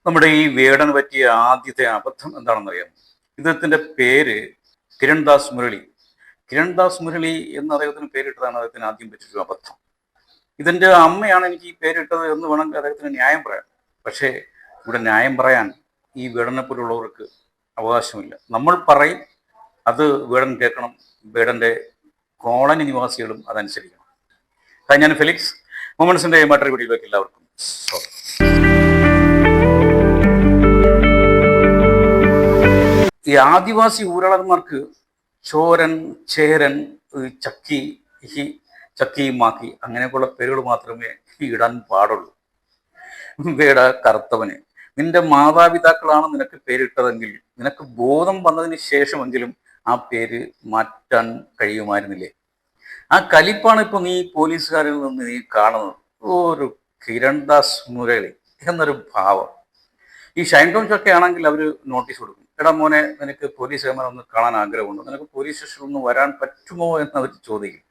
നമ്മുടെ ഈ വേടന് പറ്റിയ ആദ്യത്തെ അബദ്ധം എന്താണെന്നറിയാം? ഇദ്ദേഹത്തിന്റെ പേര് കിരൺദാസ് മുരളി. കിരൺദാസ് മുരളി എന്ന് അദ്ദേഹത്തിന് പേരിട്ടതാണ് അദ്ദേഹത്തിന് ആദ്യം പറ്റിയൊരു അബദ്ധം. ഇതിന്റെ അമ്മയാണ് എനിക്ക് ഈ പേരിട്ടത് എന്ന് വേണമെങ്കിൽ അദ്ദേഹത്തിന് ന്യായം പറയാം. പക്ഷേ ഇവിടെ ന്യായം പറയാൻ ഈ വേടനെ പോലുള്ളവർക്ക് അവകാശമില്ല. നമ്മൾ പറയും, അത് വേടൻ കേൾക്കണം. വേടന്റെ കോളനി നിവാസികളും അതനുസരിക്കണം. ഞാൻ ഫെലിക്സ് മൊമെന്റ്സിന്റെ മറ്റൊരു വീഡിയോയിലേക്ക് എല്ലാവർക്കും സ്വാഗതം. ഈ ആദിവാസി ഊരാളന്മാർക്ക് ചോരൻ, ചേരൻ, ചക്കി, ചക്കി, മാക്കി അങ്ങനെയൊക്കെയുള്ള പേരുകൾ മാത്രമേ ഇടാൻ പാടുള്ളൂ. വേട കറുത്തവന്, നിന്റെ മാതാപിതാക്കളാണ് നിനക്ക് പേരിട്ടതെങ്കിൽ നിനക്ക് ബോധം വന്നതിന് ശേഷമെങ്കിലും ആ പേര് മാറ്റാൻ കഴിയുമായിരുന്നില്ലേ? ആ കലിപ്പാണ് ഇപ്പൊ നീ പോലീസുകാരിൽ നിന്ന് നീ കാണുന്നത്. ഒരു കിരൺദാസ് മുരളി എന്നൊരു ഭാവം. ഈ ഷൈൻ ടോം ചൊക്കെ ആണെങ്കിൽ അവർ നോട്ടീസ് കൊടുക്കും. എടാ മോനെ, നിനക്ക് പോലീസുകാരെ ഒന്ന് കാണാൻ ആഗ്രഹമുണ്ടോ? നിനക്ക് പോലീസ് സ്റ്റേഷനിൽ ഒന്ന് വരാൻ പറ്റുമോ എന്ന് അവർ ചോദിക്കും.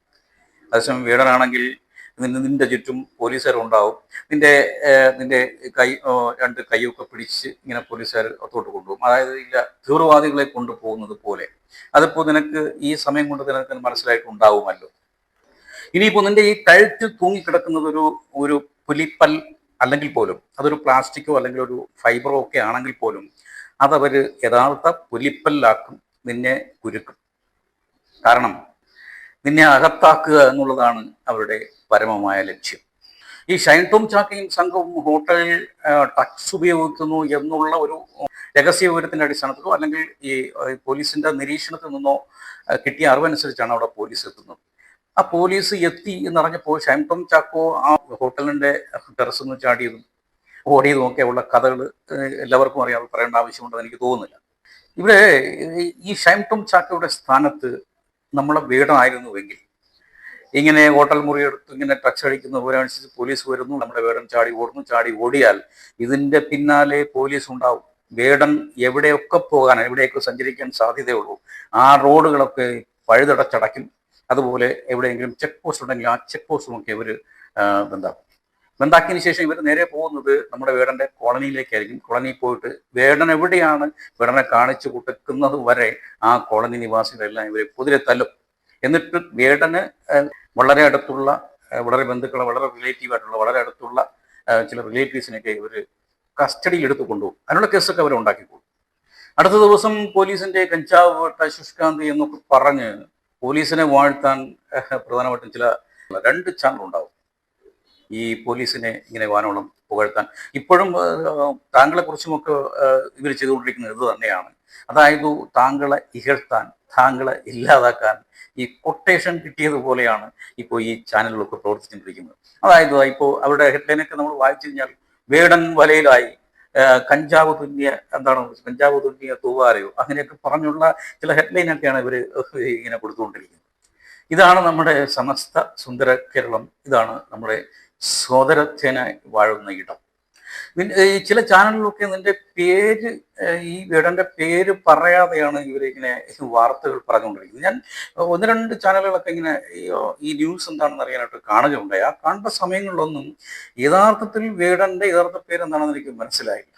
അതേസമയം വേടനാണെങ്കിൽ നിന്റെ ചുറ്റും പോലീസുകാരുണ്ടാവും. നിന്റെ നിന്റെ രണ്ട് കൈയൊക്കെ പിടിച്ച് ഇങ്ങനെ പോലീസുകാർ അത്തോട്ട് കൊണ്ടുപോകും. അതായത് ഇല്ല, തീവ്രവാദികളെ കൊണ്ടുപോകുന്നത് പോലെ. അതിപ്പോൾ നിനക്ക് ഈ സമയം കൊണ്ട് നിനക്ക് മനസ്സിലായിട്ടുണ്ടാവുമല്ലോ. ഇനിയിപ്പോൾ നിന്റെ ഈ കഴുത്തിൽ തൂങ്ങിക്കിടക്കുന്നത് ഒരു പുലിപ്പൽ അല്ലെങ്കിൽ പോലും, അതൊരു പ്ലാസ്റ്റിക്കോ അല്ലെങ്കിൽ ഒരു ഫൈബറോ ഒക്കെ ആണെങ്കിൽ പോലും അതവർ യഥാർത്ഥ പുലിപ്പല്ലാക്കും, നിന്നെ കുരുക്കും. കാരണം നിന്നെ അകത്താക്കുക എന്നുള്ളതാണ് അവരുടെ പരമമായ ലക്ഷ്യം. ഈ ഷൈൻ ടോം ചാക്കയും സംഘവും ഹോട്ടലിൽ ടക്സ് ഉപയോഗിക്കുന്നു എന്നുള്ള ഒരു രഹസ്യ വിവരത്തിന്റെ അടിസ്ഥാനത്തിലോ അല്ലെങ്കിൽ ഈ പോലീസിന്റെ നിരീക്ഷണത്തിൽ നിന്നോ കിട്ടിയ അറിവനുസരിച്ചാണ് അവിടെ പോലീസ് എത്തുന്നത്. ആ പോലീസ് എത്തി എന്നറിഞ്ഞപ്പോൾ ഷൈൻ ടോം ചാക്കോ ആ ഹോട്ടലിന്റെ ടെറസിൽ നിന്ന് ചാടിയതും ഓടിയതും ഒക്കെ ഉള്ള കഥകൾ എല്ലാവർക്കും അറിയാം. പറയേണ്ട ആവശ്യമുണ്ടെന്ന് എനിക്ക് തോന്നുന്നില്ല. ഇവിടെ ഈ ഷൈൻ ടോം ചാക്കോയുടെ സ്ഥാനത്ത് നമ്മളെ വേടനായിരുന്നുവെങ്കിൽ, ഇങ്ങനെ ഹോട്ടൽ മുറിയെടുത്ത് ഇങ്ങനെ ടച്ച് അടിക്കുന്നവരനുസരിച്ച് പോലീസ് വരുന്നു, നമ്മുടെ വേടൻ ചാടി ഓടുന്നു. ചാടി ഓടിയാൽ ഇതിന്റെ പിന്നാലെ പോലീസ് ഉണ്ടാവും. വേടൻ എവിടെയൊക്കെ പോകാൻ, എവിടെയൊക്കെ സഞ്ചരിക്കാൻ സാധ്യതയുള്ളൂ ആ റോഡുകളൊക്കെ പഴുതടച്ചടയ്ക്കും. അതുപോലെ എവിടെയെങ്കിലും ചെക്ക് പോസ്റ്റ് ഉണ്ടെങ്കിൽ ആ ചെക്ക് പോസ്റ്റും ഒക്കെ ഇവർ ബന്ധാക്കിയതിന് ശേഷം ഇവർ നേരെ പോകുന്നത് നമ്മുടെ വേടന്റെ കോളനിയിലേക്കായിരിക്കും. കോളനിയിൽ പോയിട്ട് വേടൻ എവിടെയാണ് വേടനെ കാണിച്ചു കൊടുക്കുന്നത് വരെ ആ കോളനി നിവാസികളെല്ലാം ഇവരെ കുതിരെ തല്ലും. എന്നിട്ട് വേടന് വളരെ അടുത്തുള്ള, വളരെ ബന്ധുക്കളെ, വളരെ റിലേറ്റീവായിട്ടുള്ള, വളരെ അടുത്തുള്ള ചില റിലേറ്റീവ്സിനൊക്കെ ഇവർ കസ്റ്റഡിയിൽ എടുത്ത് കൊണ്ടുപോകും. അതിനുള്ള കേസൊക്കെ അവർ ഉണ്ടാക്കിക്കൊള്ളും. അടുത്ത ദിവസം പോലീസിന്റെ കഞ്ചാവ് വേട്ട, ശുഷ്കാന്തി എന്നൊക്കെ പറഞ്ഞ് പോലീസിനെ വാഴ്ത്താൻ പ്രധാനമായിട്ടും ചില 2 ചാനൽ ഉണ്ടാവും ഈ പോലീസിനെ ഇങ്ങനെ വാനോളം പുകഴ്ത്താൻ. ഇപ്പോഴും താങ്കളെ കുറിച്ചുമൊക്കെ ഇവർ ചെയ്തുകൊണ്ടിരിക്കുന്നത് ഇത് തന്നെയാണ്. അതായത് താങ്കളെ ഇകഴ്ത്താൻ, താങ്കളെ ഇല്ലാതാക്കാൻ ഈ കൊട്ടേഷൻ കിട്ടിയതുപോലെയാണ് ഇപ്പോൾ ഈ ചാനലുകളൊക്കെ പ്രവർത്തിച്ചുകൊണ്ടിരിക്കുന്നത്. അതായത് ഇപ്പോൾ അവരുടെ ഹെഡ്ലൈനൊക്കെ നമ്മൾ വായിച്ചു കഴിഞ്ഞാൽ വേടൻ വലയിലായി, കഞ്ചാവ് തുന്നിയ തൂവാരയോ അങ്ങനെയൊക്കെ പറഞ്ഞുള്ള ചില ഹെഡ്ലൈനൊക്കെയാണ് ഇവർ ഇങ്ങനെ കൊടുത്തുകൊണ്ടിരിക്കുന്നത്. ഇതാണ് നമ്മുടെ സമസ്ത സുന്ദര കേരളം. ഇതാണ് നമ്മുടെ സോദരത്വനായി വാഴുന്ന ഇടം. ഈ ചില ചാനലിലൊക്കെ നിന്റെ പേര്, ഈ വേടന്റെ പേര് പറയാതെയാണ് ഇവരിങ്ങനെ വാർത്തകൾ പറഞ്ഞുകൊണ്ടിരിക്കുന്നത്. ഞാൻ 1-2 ചാനലുകളൊക്കെ ഇങ്ങനെ ഈ ന്യൂസ് എന്താണെന്ന് അറിയാനായിട്ട് കാണുകയുണ്ടായി. ആ കണ്ട സമയങ്ങളിലൊന്നും യഥാർത്ഥത്തിൽ വേടന്റെ യഥാർത്ഥ പേര് എന്താണെന്ന് എനിക്ക് മനസ്സിലായില്ല.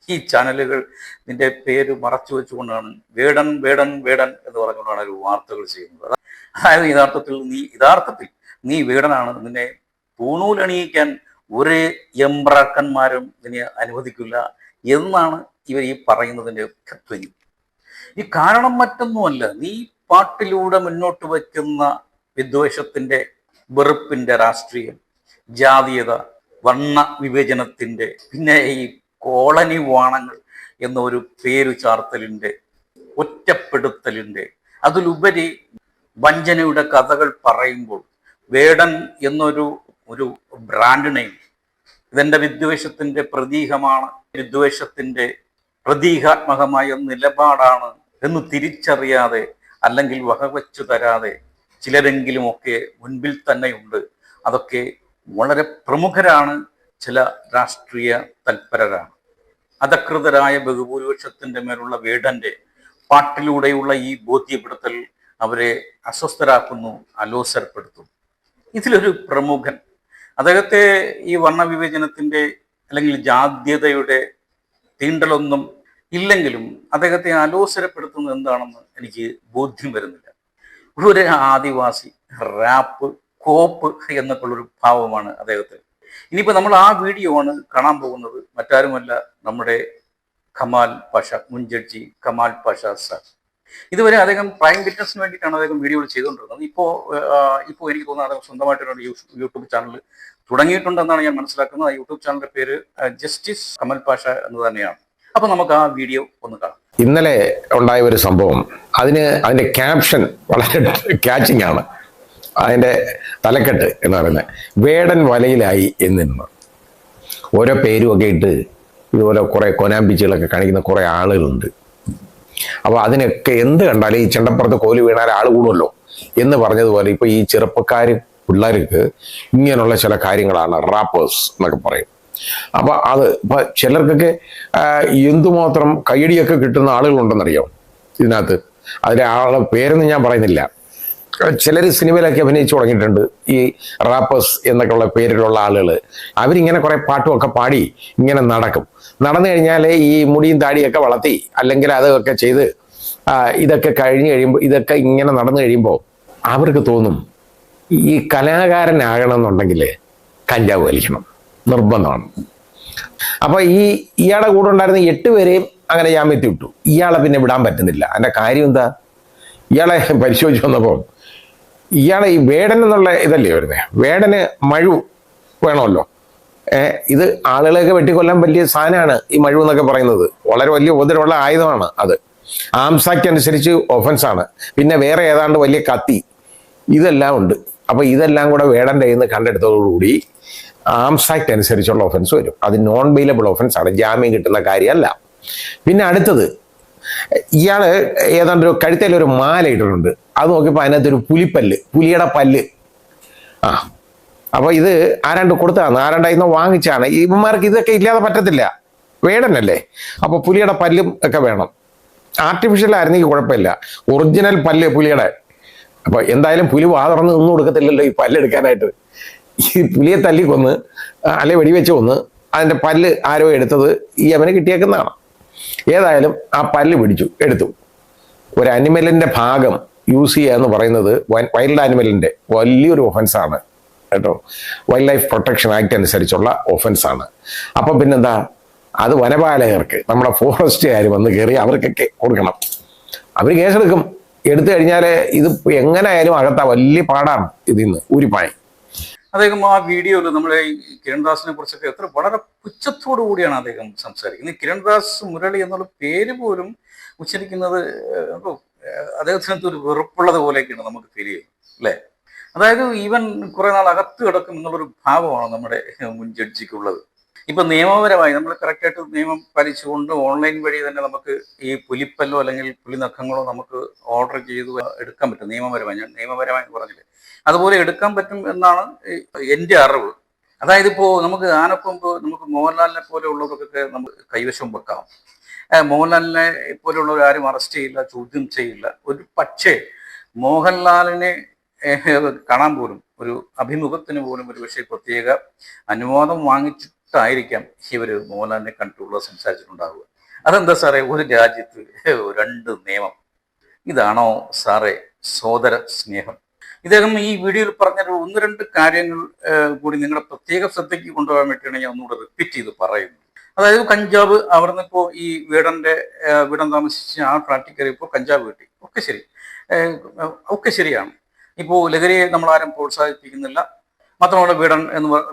ഈ ചാനലുകൾ നിന്റെ പേര് മറച്ചു വെച്ചുകൊണ്ടാണ് വേടൻ വേടൻ വേടൻ എന്ന് പറഞ്ഞുകൊണ്ടാണ് ഒരു വാർത്തകൾ ചെയ്യുന്നത്. അതായത് യഥാർത്ഥത്തിൽ നീ വേടനാണ്. നിന്നെ പൂണൂലണിയിക്കാൻ ഒരു എംബ്രാക്കന്മാരും നിന്നെ അനുവദിക്കില്ല എന്നാണ് ഇവർ ഈ പറയുന്നതിൻ്റെ ഒക്കെ ധ്വനി. ഈ കാരണം മറ്റൊന്നുമല്ല, നീ പാട്ടിലൂടെ മുന്നോട്ട് വയ്ക്കുന്ന വിദ്വേഷത്തിന്റെ, വെറുപ്പിന്റെ രാഷ്ട്രീയം, ജാതീയത, വർണ്ണ വിവേചനത്തിന്റെ, പിന്നെ ഈ കോളനി വാണങ്ങൾ എന്നൊരു പേരു ചാർത്തലിന്റെ, ഒറ്റപ്പെടുത്തലിന്റെ, അതിലുപരി വഞ്ചനയുടെ കഥകൾ പറയുമ്പോൾ വേടൻ എന്നൊരു ബ്രാൻഡ് നെയിം ഇതെന്റെ വിദ്വേഷത്തിന്റെ പ്രതീകമാണ്, വിദ്വേഷത്തിന്റെ പ്രതീകാത്മകമായ നിലപാടാണ് എന്ന് തിരിച്ചറിയാതെ അല്ലെങ്കിൽ വകവെച്ചു തരാതെ ചിലരെങ്കിലുമൊക്കെ മുൻപിൽ തന്നെയുണ്ട്. അതൊക്കെ വളരെ പ്രമുഖരാണ്, ചില രാഷ്ട്രീയ തൽപരരാണ്. അധകൃതരായ ബഹുഭൂരിപക്ഷത്തിന്റെ മേലുള്ള വേടന്റെ പാട്ടിലൂടെയുള്ള ഈ ബോധ്യപ്പെടുത്തൽ അവരെ അസ്വസ്ഥരാക്കുന്നു, അലോസരപ്പെടുത്തും. ഇതിലൊരു പ്രമുഖൻ അദ്ദേഹത്തെ ഈ വർണ്ണവിവേചനത്തിന്റെ അല്ലെങ്കിൽ ജാത്യതയുടെ തീണ്ടലൊന്നും ഇല്ലെങ്കിലും അദ്ദേഹത്തെ അലോസരപ്പെടുത്തുന്നത് എന്താണെന്ന് എനിക്ക് ബോധ്യം വരുന്നില്ല. ഒരു ആദിവാസി റാപ്പ് കോപ്പ് എന്നൊക്കെ ഉള്ളൊരു ഭാവമാണ് അദ്ദേഹത്തിന്. ഇനിയിപ്പോൾ നമ്മൾ ആ വീഡിയോ ആണ് കാണാൻ പോകുന്നത്. മറ്റാരുമല്ല, നമ്മുടെ കമാൽ പാഷ, മുൻ ജഡ്ജി കമാൽ പാഷ സാർ. ഇതുവരെ അദ്ദേഹം പ്രൈം വിറ്റ്നസിന് വേണ്ടിയിട്ടാണ് അദ്ദേഹം വീഡിയോകൾ ചെയ്തുകൊണ്ടിരുന്നത്. ഇപ്പോൾ എനിക്ക് തോന്നുന്നത് അദ്ദേഹം സ്വന്തമായിട്ടൊരു യൂട്യൂബ് ചാനൽ തുടങ്ങിയിട്ടുണ്ടെന്നാണ് ഞാൻ മനസ്സിലാക്കുന്നത്. ആ യൂട്യൂബ് ചാനലിന്റെ പേര് ജസ്റ്റിസ് കമൽ പാഷ എന്ന് തന്നെയാണ്. അപ്പൊ നമുക്ക് ആ വീഡിയോ ഒന്ന് കാണാം. ഇന്നലെ ഉണ്ടായ ഒരു സംഭവം, അതിന്റെ ക്യാപ്ഷൻ വളരെ ക്യാച്ചിങ് ആണ്. അതിന്റെ തലക്കെട്ട് എന്ന് പറയുന്നത് വേടൻ വലയിലായി എന്നിരുന്നു. ഓരോ പേരുമൊക്കെ ഇട്ട് ഇതുപോലെ കുറെ കൊനാമ്പിച്ചുകളൊക്കെ കാണിക്കുന്ന കുറെ ആളുകളുണ്ട്. അപ്പൊ അതിനൊക്കെ എന്ത് കണ്ടാലും ഈ ചെണ്ടപ്പുറത്ത് കോല് വീണാൽ ആൾ കൂടുമല്ലോ എന്ന് പറഞ്ഞതുപോലെ ഇപ്പൊ ഈ ചെറുപ്പക്കാര് പിള്ളേർക്ക് ഇങ്ങനെയുള്ള ചില കാര്യങ്ങളാണ് റാപ്പേഴ്സ് എന്നൊക്കെ പറയും. അപ്പൊ അത് ഇപ്പൊ ചിലർക്കൊക്കെ എന്തുമാത്രം കയ്യടിയൊക്കെ കിട്ടുന്ന ആളുകളുണ്ടെന്നറിയാം ഇതിനകത്ത്. അതിലെ ആളെ പേരൊന്നും ഞാൻ പറയുന്നില്ല. ചിലർ സിനിമയിലൊക്കെ അഭിനയിച്ചു തുടങ്ങിയിട്ടുണ്ട്. ഈ റാപ്പേഴ്സ് എന്നൊക്കെയുള്ള പേരിലുള്ള ആളുകൾ അവരിങ്ങനെ കുറെ പാട്ടുമൊക്കെ പാടി ഇങ്ങനെ നടന്നു കഴിഞ്ഞാൽ ഈ മുടിയും താടിയൊക്കെ വളർത്തി അല്ലെങ്കിൽ അതൊക്കെ ചെയ്ത് ഇതൊക്കെ കഴിഞ്ഞ് കഴിയുമ്പോൾ ഇതൊക്കെ ഇങ്ങനെ നടന്നു കഴിയുമ്പോൾ അവർക്ക് തോന്നും ഈ കലാകാരനാകണം എന്നുണ്ടെങ്കിൽ കഞ്ചാവ് വലിക്കണം, നിർബന്ധമാണ്. അപ്പൊ ഇയാളെ കൂടെ ഉണ്ടായിരുന്ന 8 പേരെയും അങ്ങനെ ജാമ്യത്തിൽ വിട്ടു. ഇയാളെ പിന്നെ വിടാൻ പറ്റുന്നില്ല. അതിന്റെ കാര്യം എന്താ? ഇയാളെ പരിശോധിച്ച് വന്നപ്പോൾ ഇയാളെ ഈ വേടൻ എന്നുള്ള ഇതല്ലേ വരുന്നത്. വേടന് മഴു വേണമല്ലോ. ഇത് ആളുകളെയൊക്കെ വെട്ടിക്കൊല്ലാൻ വലിയ സാധനമാണ് ഈ മഴു എന്നൊക്കെ പറയുന്നത്. വളരെ വലിയ ഉപദ്രവമുള്ള ആയുധമാണ് അത്. ആംസ് ആക്ട് അനുസരിച്ച് ഒഫൻസാണ്. പിന്നെ വേറെ ഏതാണ്ട് വലിയ കത്തി ഇതെല്ലാം ഉണ്ട്. അപ്പൊ ഇതെല്ലാം കൂടെ വേടൻ്റെ കയ്യിൽ നിന്ന് കണ്ടെടുത്തതോടുകൂടി ആംസ് ആക്ട് അനുസരിച്ചുള്ള ഒഫൻസ് വരും. അത് നോൺ ബെയിലബിൾ ഒഫൻസ് ആണ്, ജാമ്യം കിട്ടുന്ന കാര്യമല്ല. പിന്നെ അടുത്തത്, ഇയാള് ഏതാണ്ട് ഒരു കഴുത്തേലൊരു മാല ഇട്ടിട്ടുണ്ട്. അത് നോക്കിയപ്പോൾ അതിനകത്തൊരു പുലിയുടെ പല്ല്. അപ്പൊ ഇത് ആരാണ്ട് കൊടുത്തതാണ്, ആരാണ്ടായിരുന്നു വാങ്ങിച്ചാണ്. ഇവന്മാർക്ക് ഇതൊക്കെ ഇല്ലാതെ പറ്റത്തില്ല, വേടനല്ലേ. അപ്പൊ പുലിയുടെ പല്ലും ഒക്കെ വേണം. ആർട്ടിഫിഷ്യൽ ആയിരുന്നെങ്കിൽ കുഴപ്പമില്ല, ഒറിജിനൽ പല്ല് പുലിയുടെ. അപ്പൊ എന്തായാലും പുലി വാ തുറന്ന് നിന്നു കൊടുക്കത്തില്ലല്ലോ ഈ പല്ലെടുക്കാനായിട്ട്. ഈ പുലിയെ തല്ലിക്കൊന്ന് അല്ലെ വെടിവെച്ച് കൊന്ന് അതിന്റെ പല്ല് ആരോ എടുത്തത് ഈ അവന് കിട്ടിയേക്കുന്നതാണ്. ഏതായാലും ആ പല്ല് എടുത്തു. ഒരു അനിമലിന്റെ ഭാഗം യൂസ് ചെയ്യുക എന്ന് പറയുന്നത് വൈൽഡ് ആനിമലിന്റെ വലിയൊരു ഒഫൻസാണ് കേട്ടോ. വൈൽഡ് ലൈഫ് പ്രൊട്ടക്ഷൻ ആക്ട് അനുസരിച്ചുള്ള ഒഫൻസാണ്. അപ്പം പിന്നെന്താ, അത് വനപാലകർക്ക്, നമ്മുടെ ഫോറസ്റ്റുകാർ വന്ന് കയറി അവർക്കൊക്കെ കൊടുക്കണം. അവർ കേസെടുക്കും. എടുത്തു കഴിഞ്ഞാൽ ഇത് എങ്ങനെയായാലും അകത്താ വലിയ പാടാണ് ഇതിന്ന് ഊരിപ്പായി. അദ്ദേഹം ആ വീഡിയോയിൽ നമ്മുടെ ഈ കിരൺദാസിനെ കുറിച്ചൊക്കെ വളരെ പുച്ഛത്തോടു കൂടിയാണ് അദ്ദേഹം സംസാരിക്കുന്നത്. കിരൺദാസ് മുരളി എന്നുള്ള പേര് പോലും ഉച്ചരിക്കുന്നത് അദ്ദേഹത്തിന് ഒരു വെറുപ്പുള്ളത് പോലെയൊക്കെയാണ് നമുക്ക് ഫീൽ ചെയ്യുന്നത്, അല്ലേ? അതായത് ഈവൻ കുറെ നാൾ അകത്ത് കിടക്കും എന്നുള്ളൊരു ഭാവമാണ് നമ്മുടെ മുൻ ജഡ്ജിക്കുള്ളത്. ഇപ്പൊ നിയമപരമായി നമ്മൾ കറക്റ്റായിട്ട് നിയമം പാലിച്ചുകൊണ്ട് ഓൺലൈൻ വഴി തന്നെ നമുക്ക് ഈ പുലിപ്പല്ലോ അല്ലെങ്കിൽ പുലിനഖങ്ങളോ നമുക്ക് ഓർഡർ ചെയ്ത് എടുക്കാൻ പറ്റും നിയമപരമായി. ഞാൻ നിയമപരമായി പറഞ്ഞില്ലേ, അതുപോലെ എടുക്കാൻ പറ്റും എന്നാണ് എൻ്റെ അറിവ്. അതായത് ഇപ്പോൾ നമുക്ക് ആനക്കൊമ്പ് നമുക്ക് മോഹൻലാലിനെ പോലെയുള്ളവർക്കൊക്കെ നമുക്ക് കൈവശം വെക്കാം. മോഹൻലാലിനെ പോലെയുള്ളവർ ആരും അറസ്റ്റ് ചെയ്യില്ല, ചോദ്യം ചെയ്യില്ല. ഒരു പക്ഷേ മോഹൻലാലിനെ കാണാൻ പോലും, ഒരു അഭിമുഖത്തിന് പോലും ഒരു പക്ഷേ പ്രത്യേക അനുവാദം വാങ്ങിച്ചിട്ടായിരിക്കാം ഇവർ മോഹൻലാലിനെ കണ്ടിട്ടുള്ള സംസാരിച്ചിട്ടുണ്ടാവുക. അതെന്താ സാറേ, ഒരു രാജ്യത്ത് 2 നിയമം? ഇതാണോ സാറേ സോദര സ്നേഹം? ഇദ്ദേഹം ഈ വീഡിയോയിൽ പറഞ്ഞൊരു 1-2 കാര്യങ്ങൾ കൂടി നിങ്ങളുടെ പ്രത്യേക ശ്രദ്ധയ്ക്ക് കൊണ്ടുപോകാൻ വേണ്ടിയാണ് ഞാൻ ഒന്നുകൂടെ റിപ്പീറ്റ് ചെയ്ത് പറയുന്നത്. അതായത് കഞ്ചാവ്, അവിടെ നിന്ന് ഇപ്പോൾ ഈ വീടൻ താമസിച്ച് ആ ഫ്ലാറ്റിൽ കയറിയപ്പോൾ കഞ്ചാവ് കിട്ടി, ഒക്കെ ശരിയാണ്. ഇപ്പോൾ ലഹരിയെ നമ്മളാരും പ്രോത്സാഹിപ്പിക്കുന്നില്ല. മാത്രമല്ല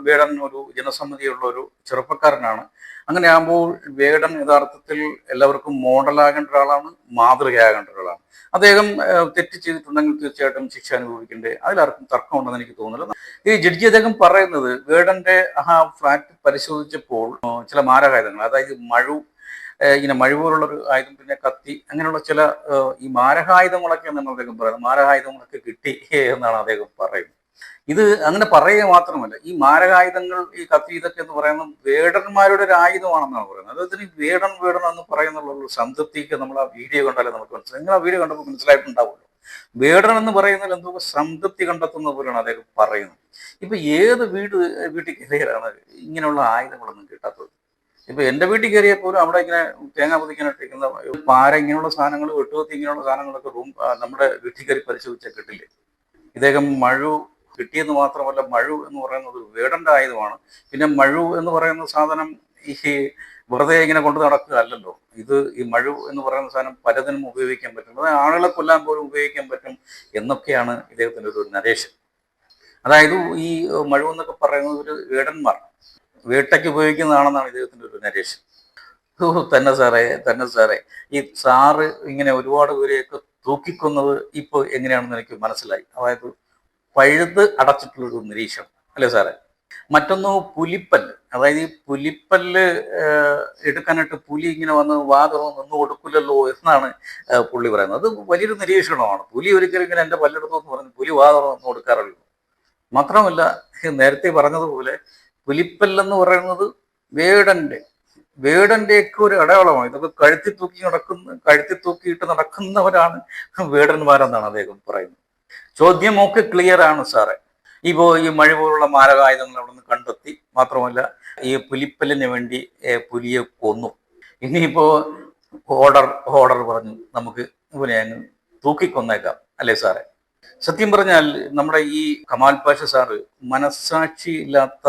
വേടൻ ഒരു ജനസമ്മതിയുള്ള ഒരു ചെറുപ്പക്കാരനാണ്. അങ്ങനെ ആകുമ്പോൾ വേടൻ യഥാർത്ഥത്തിൽ എല്ലാവർക്കും മോഡലാകേണ്ട ഒരാളാണ്, മാതൃകയാകേണ്ട ഒരാളാണ്. അദ്ദേഹം തെറ്റ് ചെയ്തിട്ടുണ്ടെങ്കിൽ തീർച്ചയായിട്ടും ശിക്ഷ അനുഭവിക്കേണ്ടേ, അതിലാർക്കും തർക്കമുണ്ടെന്ന് എനിക്ക് തോന്നുന്നില്ല. ഈ ജഡ്ജി അദ്ദേഹം പറയുന്നത് വേടന്റെ ആ ഫ്ലാറ്റ് പരിശോധിച്ചപ്പോൾ ചില മാരകായുധങ്ങൾ, അതായത് ഇങ്ങനെ മഴ പോലുള്ളൊരു ആയുധം, പിന്നെ കത്തി, അങ്ങനെയുള്ള ചില ഈ മാരകായുധങ്ങളൊക്കെ എന്നാണ് അദ്ദേഹം പറയുന്നത്. മാരകായുധങ്ങളൊക്കെ കിട്ടി എന്നാണ് അദ്ദേഹം പറയുന്നത്. ഇത് അങ്ങനെ പറയുക മാത്രമല്ല, ഈ മാരകായുധങ്ങൾ, ഈ കത്തി, ഇതൊക്കെ എന്ന് പറയുന്നത് വേടന്മാരുടെ ഒരു ആയുധമാണെന്നാണ് പറയുന്നത്. അതായത് ഈ വേടൻ എന്ന് പറയുന്നുള്ള സംതൃപ്തിക്ക് നമ്മൾ ആ വീഡിയോ കണ്ടാലേ നമുക്ക് മനസ്സിലായി. നിങ്ങൾ ആ വീഡിയോ കണ്ടപ്പോൾ മനസ്സിലായിട്ടുണ്ടാവുമല്ലോ. വേടൻ എന്ന് പറയുന്നതിൽ എന്തോ സംതൃപ്തി കണ്ടെത്തുന്ന പോലെയാണ് അദ്ദേഹം പറയുന്നത്. ഇപ്പൊ ഏത് വീട്ടിൽ കയറിയാണ് ഇങ്ങനെയുള്ള ആയുധങ്ങളൊന്നും കിട്ടാത്തത്? ഇപ്പൊ എന്റെ വീട്ടിൽ കയറിയാൽ പോലും അവിടെ ഇങ്ങനെ തേങ്ങ പൊതിക്കാനിട്ടിരിക്കുന്ന പാര ഇങ്ങനെയുള്ള സാധനങ്ങൾ, വെട്ടുകത്തി ഇങ്ങനെയുള്ള സാധനങ്ങളൊക്കെ നമ്മുടെ വീട്ടിൽ കയറി പരിശോധിച്ചാൽ കിട്ടില്ലേ. ഇദ്ദേഹം മഴു കിട്ടിയെന്ന് മാത്രമല്ല, മഴു എന്ന് പറയുന്നത് വേടന്റെ ആയുധമാണ്. പിന്നെ മഴു എന്ന് പറയുന്ന സാധനം ഈ വെറുതെ ഇങ്ങനെ കൊണ്ടു നടക്കുക അല്ലല്ലോ. ഈ മഴു എന്ന് പറയുന്ന സാധനം പലതിനും ഉപയോഗിക്കാൻ പറ്റും. അത് ആളുകളെ കൊല്ലാൻ പോലും ഉപയോഗിക്കാൻ പറ്റും എന്നൊക്കെയാണ് ഇദ്ദേഹത്തിന്റെ ഒരു നരേഷൻ. അതായത് ഈ മഴു എന്നൊക്കെ പറയുന്നത് ഒരു വേടന്മാർ വേട്ടയ്ക്ക് ഉപയോഗിക്കുന്നതാണെന്നാണ് ഇദ്ദേഹത്തിന്റെ ഒരു നരേഷൻ. തന്നെ സാറേ ഈ സാറ് ഇങ്ങനെ ഒരുപാട് പേരെയൊക്കെ തൂക്കിക്കൊന്നത് ഇപ്പൊ എങ്ങനെയാണെന്ന് എനിക്ക് മനസ്സിലായി. അതായത് പഴുത് അടച്ചിട്ടുള്ളൊരു നിരീക്ഷണം അല്ലേ സാറേ. മറ്റൊന്ന് പുലിപ്പല്ല്. അതായത് ഈ പുലിപ്പല്ല് എടുക്കാനായിട്ട് പുലി ഇങ്ങനെ വന്ന് വാതകം നിന്ന് കൊടുക്കില്ലല്ലോ എന്നാണ് പുള്ളി പറയുന്നത്. അത് വലിയൊരു നിരീക്ഷണമാണ്. പുലി ഒരിക്കലും ഇങ്ങനെ എൻ്റെ പല്ലെടുത്തു എന്ന് പറഞ്ഞ് പുലി വാതകം നിന്ന് കൊടുക്കാറുള്ളൂ. മാത്രമല്ല, നേരത്തെ പറഞ്ഞതുപോലെ പുലിപ്പല്ലെന്ന് പറയുന്നത് വേടന്റെയൊക്കെ ഒരു അടയാളമാണ്. ഇതൊക്കെ കഴുത്തി തൂക്കിയിട്ട് നടക്കുന്നവരാണ് വേടന്മാരെന്നാണ് അദ്ദേഹം പറയുന്നത്. ചോദ്യമൊക്കെ ക്ലിയർ ആണ് സാറേ. ഈ മഴ പോലുള്ള മാരകായുധങ്ങൾ അവിടെ നിന്ന് കണ്ടെത്തി. മാത്രമല്ല, ഈ പുലിപ്പല്ലിന് വേണ്ടി പുലിയെ കൊന്നു. ഇനിയിപ്പോ ഓർഡർ പറഞ്ഞു നമുക്ക് ഇവനെ അങ്ങ് തൂക്കിക്കൊന്നേക്കാം അല്ലേ സാറേ. സത്യം പറഞ്ഞാൽ നമ്മുടെ ഈ കമാൽ പാഷ സാറ് മനസ്സാക്ഷി ഇല്ലാത്ത,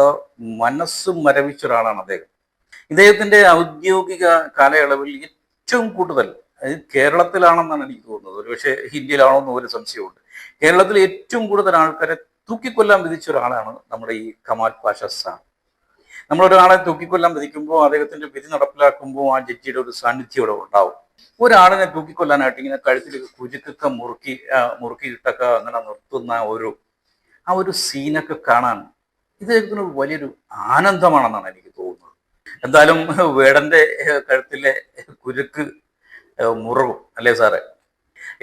മനസ്സ് മരവിച്ച ഒരാളാണ് അദ്ദേഹം. ഇദ്ദേഹത്തിന്റെ ഔദ്യോഗിക കാലയളവിൽ ഏറ്റവും കൂടുതൽ, കേരളത്തിലാണെന്നാണ് എനിക്ക് തോന്നുന്നത്, ഒരുപക്ഷെ ഇന്ത്യയിലാണോ എന്ന് ഒരു സംശയമുണ്ട്, കേരളത്തിൽ ഏറ്റവും കൂടുതൽ ആൾക്കാരെ തൂക്കിക്കൊല്ലാൻ വിധിച്ച ഒരാളാണ് നമ്മുടെ ഈ കമാൽ പാഷ സാർ. നമ്മളൊരാളെ തൂക്കിക്കൊല്ലാൻ വിധിക്കുമ്പോൾ അദ്ദേഹത്തിന്റെ വിധി നടപ്പിലാക്കുമ്പോൾ ആ ജഡ്ജിയുടെ ഒരു സാന്നിധ്യം ഇവിടെ ഉണ്ടാവും. ഒരാളിനെ തൂക്കിക്കൊല്ലാനായിട്ട് ഇങ്ങനെ കഴുത്തിൽ കുരുക്കൊക്കെ മുറുക്കിയിട്ടൊക്കെ അങ്ങനെ നിർത്തുന്ന ആ ഒരു സീനൊക്കെ കാണാൻ ഇദ്ദേഹത്തിന് വലിയൊരു ആനന്ദമാണെന്നാണ് എനിക്ക് തോന്നുന്നത്. എന്തായാലും വേടന്റെ കഴുത്തിലെ കുരുക്ക് മുറുകും അല്ലേ സാറേ.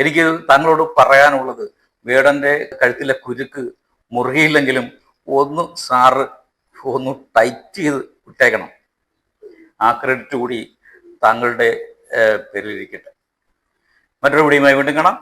എനിക്ക് താങ്കളോട് പറയാനുള്ളത്, വേടന്റെ കഴുത്തിലെ കുരുക്ക് മുറുകിയില്ലെങ്കിലും സാറ് ഒന്ന് ടൈറ്റ് ചെയ്ത് വിട്ടേക്കണം. ആ ക്രെഡിറ്റ് കൂടി താങ്കളുടെ പേരിലിരിക്കട്ടെ. മറ്റൊരു വീഡിയോയുമായി വീണ്ടും കാണാം.